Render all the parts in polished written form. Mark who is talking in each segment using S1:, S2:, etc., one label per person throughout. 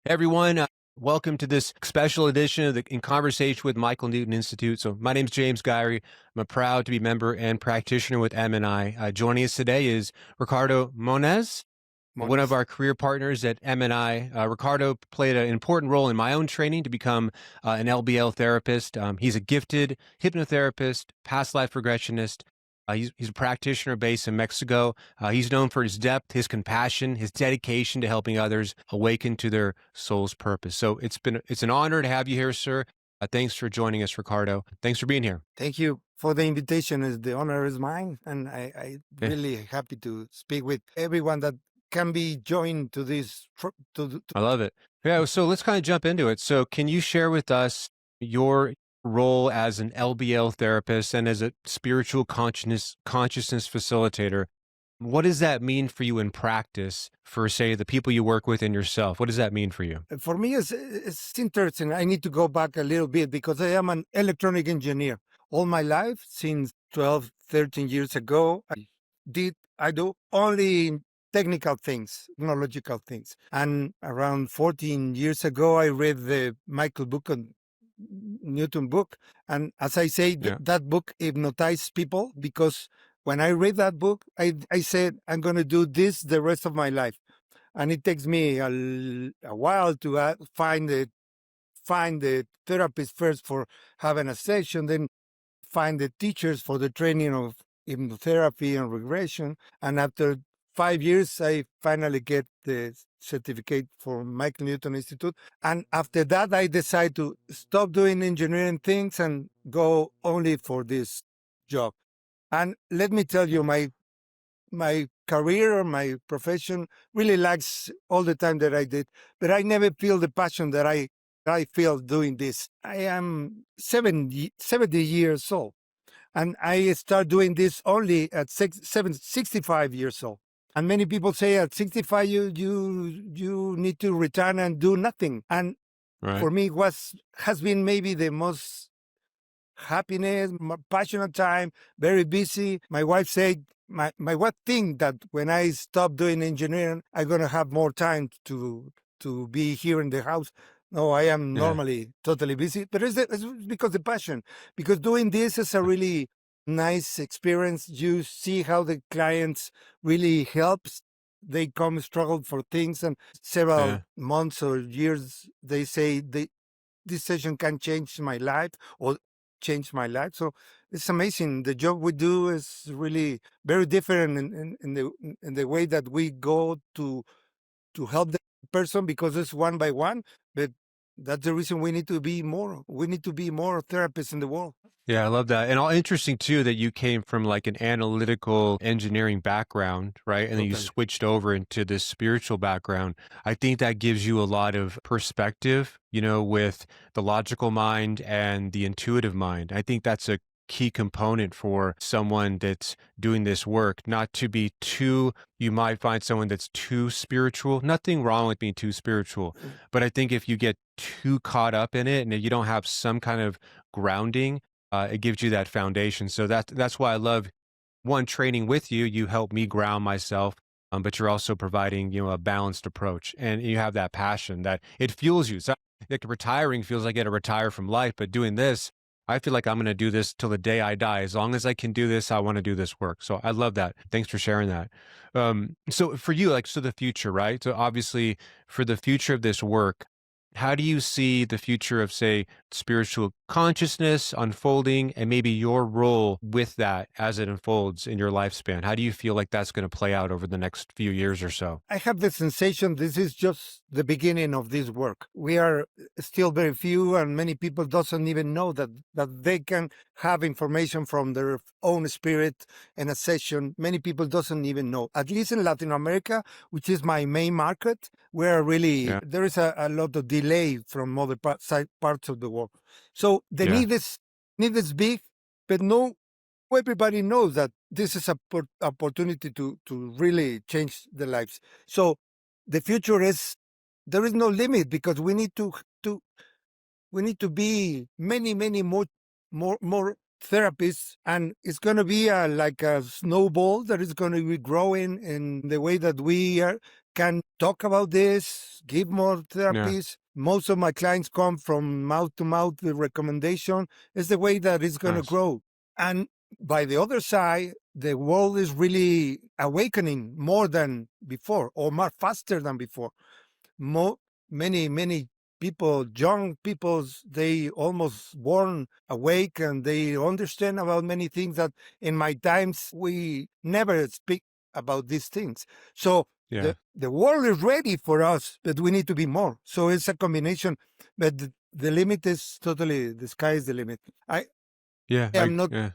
S1: Everyone, welcome to this special edition of the In Conversation with Michael Newton Institute. So my name is James Guiry. I'm a proud to be member and practitioner with MNI. Joining us today is Ricardo Mones, one of our career partners at MNI. Ricardo played an important role in my own training to become an LBL therapist. He's a gifted hypnotherapist, past life regressionist. He's a practitioner based in Mexico. He's known for his depth, his compassion, his dedication to helping others awaken to their soul's purpose. So it's an honor to have you here, sir. Thanks for joining us, Ricardo. Thanks for being here.
S2: Thank you for the invitation. The honor is mine, and I really happy to speak with everyone that can be joined to this.
S1: I love it. Yeah, so let's kind of jump into it. So can you share with us your role as an LBL therapist and as a spiritual consciousness facilitator? What does that mean for you in practice for, say, the people you work with and yourself? What does that mean for you?
S2: For me, it's interesting. I need to go back a little bit because I am an electronic engineer. All my life, since 12, 13 years ago, I do only technical things, technological things. And around 14 years ago, I read the Michael Newton book. And as I say, that book hypnotized people because when I read that book, I said, I'm going to do this the rest of my life. And it takes me a while to find the therapist first for having a session, then find the teachers for the training of hypnotherapy and regression. And after 5 years, I finally get the certificate for Michael Newton Institute. And after that, I decide to stop doing engineering things and go only for this job. And let me tell you, my career, my profession really lacks all the time that I did, but I never feel the passion that I feel doing this. I am 70 years old, and I start doing this only at 65 years old. And many people say at 65 you need to retire and do nothing. And for me, has been maybe the most happiness, passionate time, very busy. My wife said, my wife think that when I stop doing engineering, I'm going to have more time to be here in the house. No, I am normally totally busy, but it's because the passion, because doing this is a really nice experience. You see how the clients really helps. They come struggle for things, and several months or years, they say this session can change my life or change my life. So it's amazing. The job we do is really very different in the way that we go to help the person, because it's one by one. But that's the reason we need to be more. We need to be more therapists in the world.
S1: Yeah, I love that. And all interesting too that you came from like an analytical engineering background, right? And then you switched over into this spiritual background. I think that gives you a lot of perspective, with the logical mind and the intuitive mind. I think that's a key component for someone that's doing this work, not to be you might find someone that's too spiritual. Nothing wrong with being too spiritual. But I think if you get too caught up in it and you don't have some kind of grounding, it gives you that foundation. So that's why I love training with you. You help me ground myself, but you're also providing, a balanced approach, and you have that passion that it fuels you. So like retiring feels like I got to retire from life, but doing this, I feel like I'm going to do this till the day I die. As long as I can do this, I want to do this work. So I love that. Thanks for sharing that. So for you, the future, right? So obviously for the future of this work, how do you see the future of, say, spiritual consciousness unfolding and maybe your role with that as it unfolds in your lifespan? How do you feel like that's going to play out over the next few years or so?
S2: I have the sensation this is just the beginning of this work. We are still very few, and many people doesn't even know that they can have information from their own spirit in a session. Many people doesn't even know. At least in Latin America, which is my main market, where really there is a lot of delay from other parts of the world. So the need is big, but everybody knows that this is an opportunity to really change the lives. So the future there is no limit, because we need to be many more therapists, and it's going to be like a snowball that is going to be growing in the way that we can talk about this, give more
S1: Yeah.
S2: therapies. Most of my clients come from mouth to mouth with recommendation. It's the way that it's going to
S1: Nice.
S2: grow. And by the other side, the world is really awakening more than before, or more faster than before. Many people, young people, they almost born awake and they understand about many things that in my times we never speak about these things. So
S1: Yeah.
S2: the world is ready for us, but we need to be more. So it's a combination, but the limit is totally, the sky is the limit.
S1: Yeah.
S2: am not
S1: Yeah.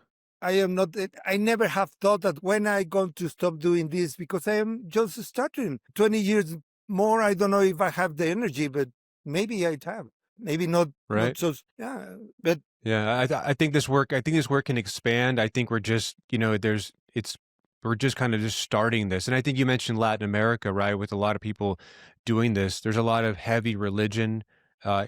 S2: I am not, I never have thought that when I going to stop doing this because I am just starting 20 years more. I don't know if I have the energy, but maybe I have, maybe not,
S1: Right.
S2: so, yeah, but
S1: Yeah, I think this work. I think this work can expand. I think we're just, we're just kind of just starting this. And I think you mentioned Latin America, right? With a lot of people doing this, there's a lot of heavy religion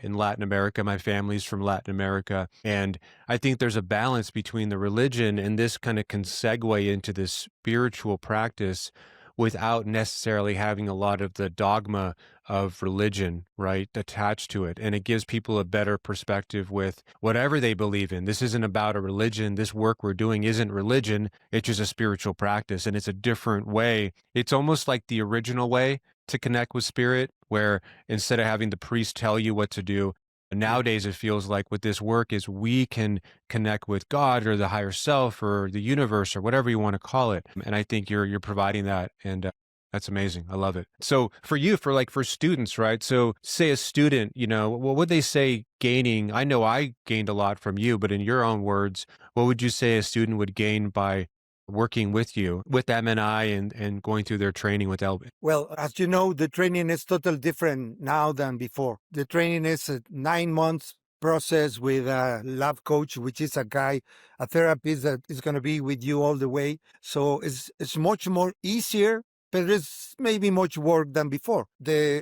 S1: in Latin America. My family's from Latin America, and I think there's a balance between the religion and this kind of can segue into this spiritual practice without necessarily having a lot of the dogma of religion, right, attached to it. And it gives people a better perspective with whatever they believe in. This isn't about a religion. This work we're doing isn't religion. It's just a spiritual practice. And it's a different way. It's almost like the original way to connect with spirit, where instead of having the priest tell you what to do,
S2: yeah.
S1: nowadays it feels like with this work is we can connect with God or the higher self or the universe or whatever you want to call it. And I think you're providing that, and that's amazing. I love it. So for you, for students, right? So say a student, what would they say gaining? I know I gained a lot from you, but in your own words, what would you say a student would gain by working with you with MNI and going through their training with LB?
S2: Well, as you know, the training is totally different now than before. The training is a 9 months process with a lab coach, which is a guy, a therapist that is going to be with you all the way. So it's much more easier, but it's maybe much work than before. The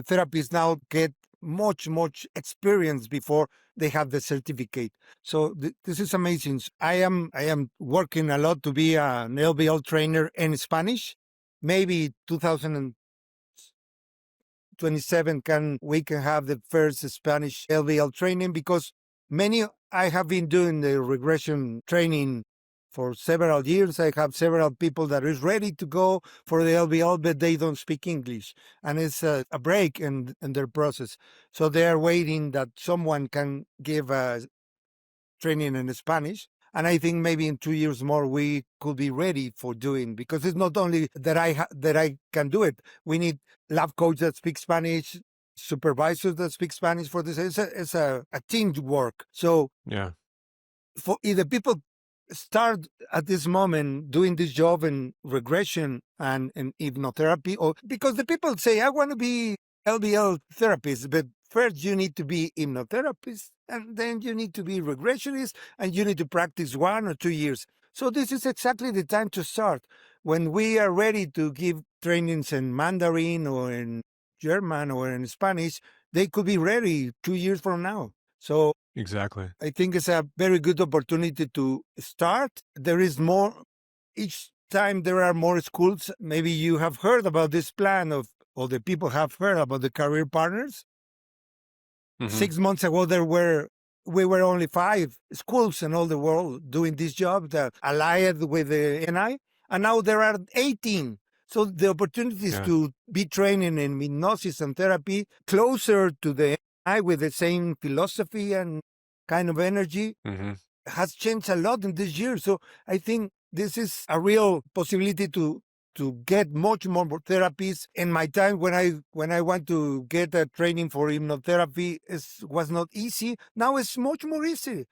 S2: therapists now get much experience before they have the certificate. So this is amazing. I am working a lot to be an LBL trainer in Spanish. Maybe 2027 we can have the first Spanish LBL training, because I have been doing the regression training for several years. I have several people that is ready to go for the LBL, but they don't speak English, and it's a break in their process. So they are waiting that someone can give a training in Spanish. And I think maybe in 2 years more we could be ready for doing, because it's not only that I can do it. We need lab coach that speaks Spanish, supervisors that speak Spanish for this. It's a team work. So
S1: Yeah.
S2: for if the people start at this moment doing this job in regression and hypnotherapy, or because the people say I want to be LBL therapist, but first you need to be hypnotherapist, and then you need to be regressionist, and you need to practice 1 or 2 years. So this is exactly the time to start. When we are ready to give trainings in Mandarin or in German or in Spanish, they could be ready 2 years from now. So
S1: Exactly.
S2: I think it's a very good opportunity to start. There is more, each time there are more schools. Maybe you have heard about this plan or the people have heard about the career partners.
S1: Hmm.
S2: 6 months ago, we were only 5 schools in all the world doing this job that allied with the NI, and now there are 18. So the opportunities
S1: Yeah.
S2: to be training in hypnosis and therapy closer to the NI with the same philosophy and kind of energy
S1: Hmm.
S2: has changed a lot in this year. So I think this is a real possibility to get much more therapies. In my time, when I want to get a training for hypnotherapy, it was not easy. Now it's much more easy.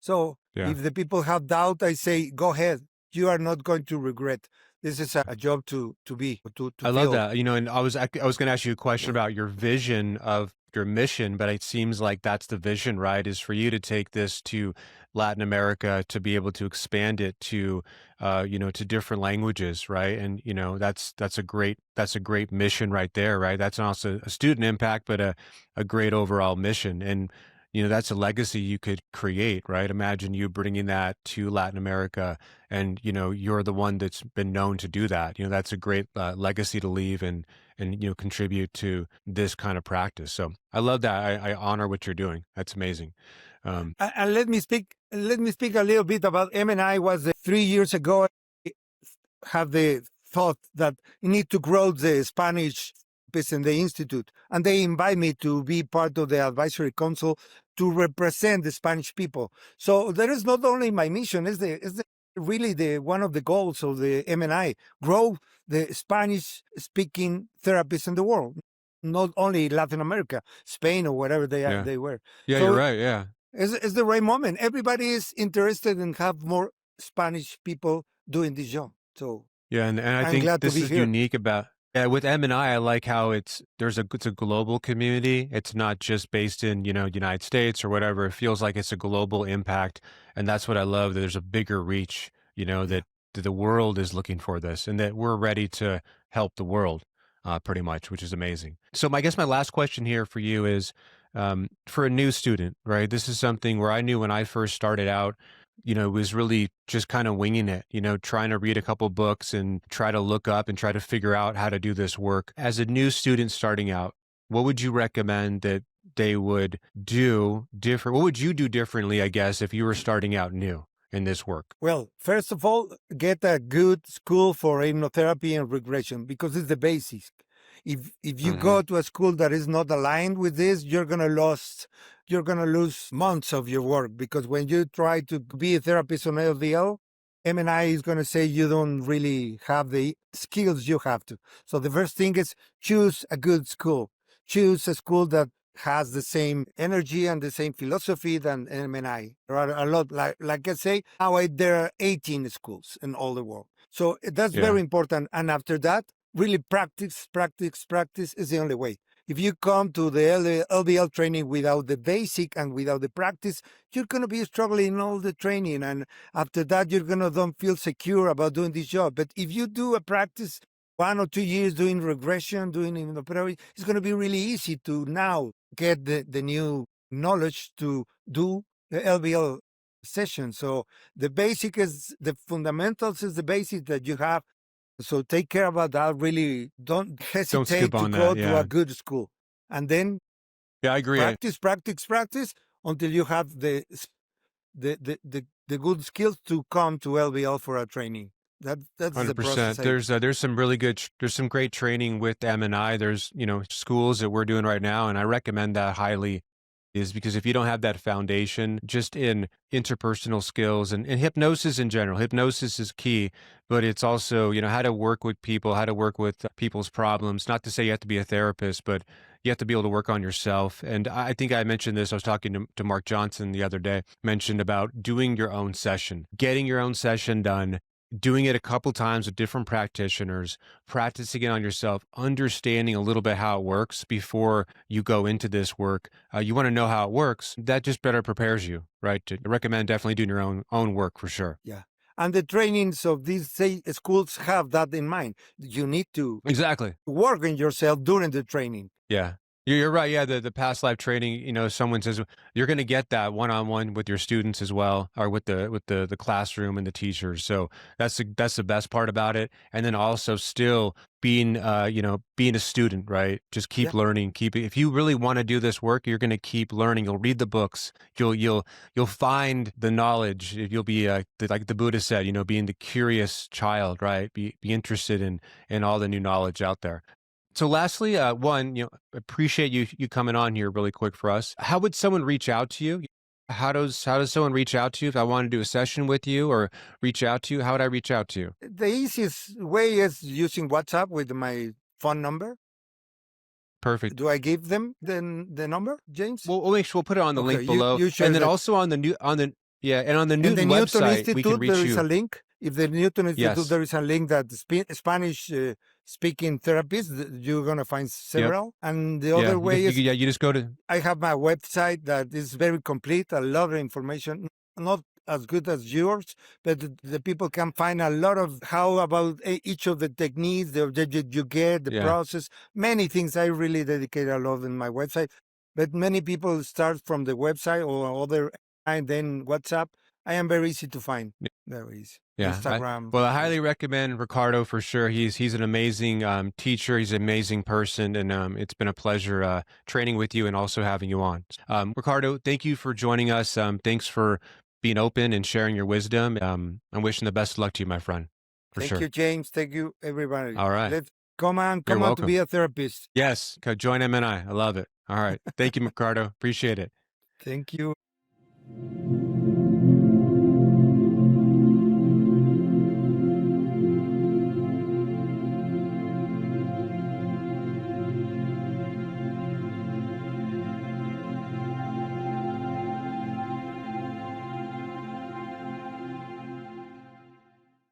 S2: So
S1: Yeah.
S2: if the people have doubt, I say go ahead. You are not going to regret. This is a job to be to
S1: I love
S2: feel.
S1: that. And I was going to ask you a question
S2: Yeah.
S1: about your vision of your mission, but it seems like that's the vision, right? Is for you to take this to Latin America, to be able to expand it to, to different languages, right? And that's a great mission right there, right? That's also a student impact, but a great overall mission, and that's a legacy you could create, right? Imagine you bringing that to Latin America, and you're the one that's been known to do that. That's a great legacy to leave, and contribute to this kind of practice. So I love that. I honor what you're doing. That's amazing.
S2: And let me speak. Let me speak a little bit about MNI. Was 3 years ago. I have the thought that you need to grow the Spanish piece in the institute, and they invite me to be part of the advisory council to represent the Spanish people. So there is not only my mission; is the really the one of the goals of the MNI, grow the Spanish speaking therapists in the world, not only Latin America, Spain, or wherever
S1: Yeah.
S2: they were.
S1: Yeah, you're
S2: So
S1: right. Yeah.
S2: it's the right moment. Everybody is interested in have more Spanish people doing this job. So
S1: Yeah, and I
S2: I'm
S1: think
S2: glad to
S1: this
S2: be
S1: is
S2: here.
S1: unique about yeah, with MNI, I like how it's a global community. It's not just based in, United States or whatever. It feels like it's a global impact. And that's what I love, that there's a bigger reach,
S2: Yeah.
S1: that the world is looking for this and that we're ready to help the world, pretty much, which is amazing. So I guess my last question here for you is for a new student, right? This is something where I knew when I first started out, was really just kind of winging it, trying to read a couple books and try to look up and try to figure out how to do this work. As a new student starting out, what would you recommend that they would do different? What would you do differently, I guess, if you were starting out new in this work?
S2: Well, first of all, get a good school for hypnotherapy and regression because it's the basics. If you
S1: Hmm.
S2: go to a school that is not aligned with this, you're gonna lose months of your work because when you try to be a therapist on LDL, MNI is gonna say you don't really have the skills you have to. So the first thing is choose a good school. Choose a school that has the same energy and the same philosophy than MNI. There are a lot, like I say, there are 18 schools in all the world. So that's
S1: Yeah.
S2: very important. And after that, really practice, practice, practice is the only way. If you come to the LBL training without the basic and without the practice, you're going to be struggling in all the training. And after that, you're going to don't feel secure about doing this job. But if you do a practice 1 or 2 years doing regression, doing immunotherapy, it's going to be really easy to now get the new knowledge to do the LBL session. So the basic is the fundamentals is the basic that you have. So take care about that. Really don't
S1: Don't skip
S2: hesitate to
S1: on
S2: go
S1: that.
S2: to a
S1: Yeah.
S2: good school. And then
S1: Yeah, I agree.
S2: practice, practice, practice until you have the good skills to come to LBL for a training. That's the process.
S1: 100%. There's some really good there's some great training with MNI. There's, schools that we're doing right now, and I recommend that highly, is because if you don't have that foundation just in interpersonal skills and hypnosis in general, hypnosis is key, but it's also, how to work with people, how to work with people's problems. Not to say you have to be a therapist, but you have to be able to work on yourself. And I think I mentioned this. I was talking to Mark Johnson the other day, mentioned about doing your own session, getting your own session done, doing it a couple times with different practitioners, practicing it on yourself, understanding a little bit how it works before you go into this work. You want to know how it works. That just better prepares you, right? I recommend definitely doing your own work for sure.
S2: Yeah. And the trainings of these schools have that in mind. You need to
S1: Exactly.
S2: work on yourself during the training.
S1: Yeah. You're right. Yeah, the past life training, someone says you're going to get that one-on-one with your students as well, or with the classroom and the teachers. So that's the best part about it. And then also still being being a student, right? Just
S2: Yeah.
S1: keep learning, if you really want to do this work, you're going to keep learning. You'll read the books. You'll find the knowledge. You'll be like the Buddha said, being the curious child, right? Be interested in all the new knowledge out there. So lastly, one, appreciate you coming on here really quick for us. How would someone reach out to you? How does someone reach out to you if I want to do a session with you or reach out to you? How would I reach out to you?
S2: The easiest way is using WhatsApp with my phone number.
S1: Perfect.
S2: Do I give them the number, James?
S1: We'll make sure we'll put it on the
S2: Okay,
S1: link below,
S2: you share
S1: and then
S2: that.
S1: also on the yeah, and on the
S2: In the
S1: Newton
S2: Newton
S1: website we can
S2: Institute, there
S1: reach
S2: is a
S1: you.
S2: link. If the Newton Institute,
S1: Yes.
S2: there is a link that Spanish speaking therapists, you're going to find
S1: Yep.
S2: several. And the
S1: Yeah.
S2: other way is
S1: You just go to.
S2: I have my website that is very complete, a lot of information, not as good as yours, but the people can find a lot of how about each of the techniques, the objective you get, the
S1: Yeah.
S2: process, many things. I really dedicate a lot in my website, but many people start from the website or other and then WhatsApp. I am very easy to find. Very easy.
S1: Yeah.
S2: Instagram.
S1: Well, I highly recommend Ricardo for sure. He's an amazing teacher. He's an amazing person, and it's been a pleasure training with you and also having you on. Ricardo, thank you for joining us. Thanks for being open and sharing your wisdom. I'm wishing the best of luck to you, my friend. For
S2: Thank
S1: sure.
S2: you, James. Thank you, everybody.
S1: All right.
S2: Let's come on
S1: You're
S2: to
S1: welcome.
S2: be a therapist.
S1: Yes. Join MNI. I love it. All right. Thank you, Ricardo. Appreciate it.
S2: Thank you.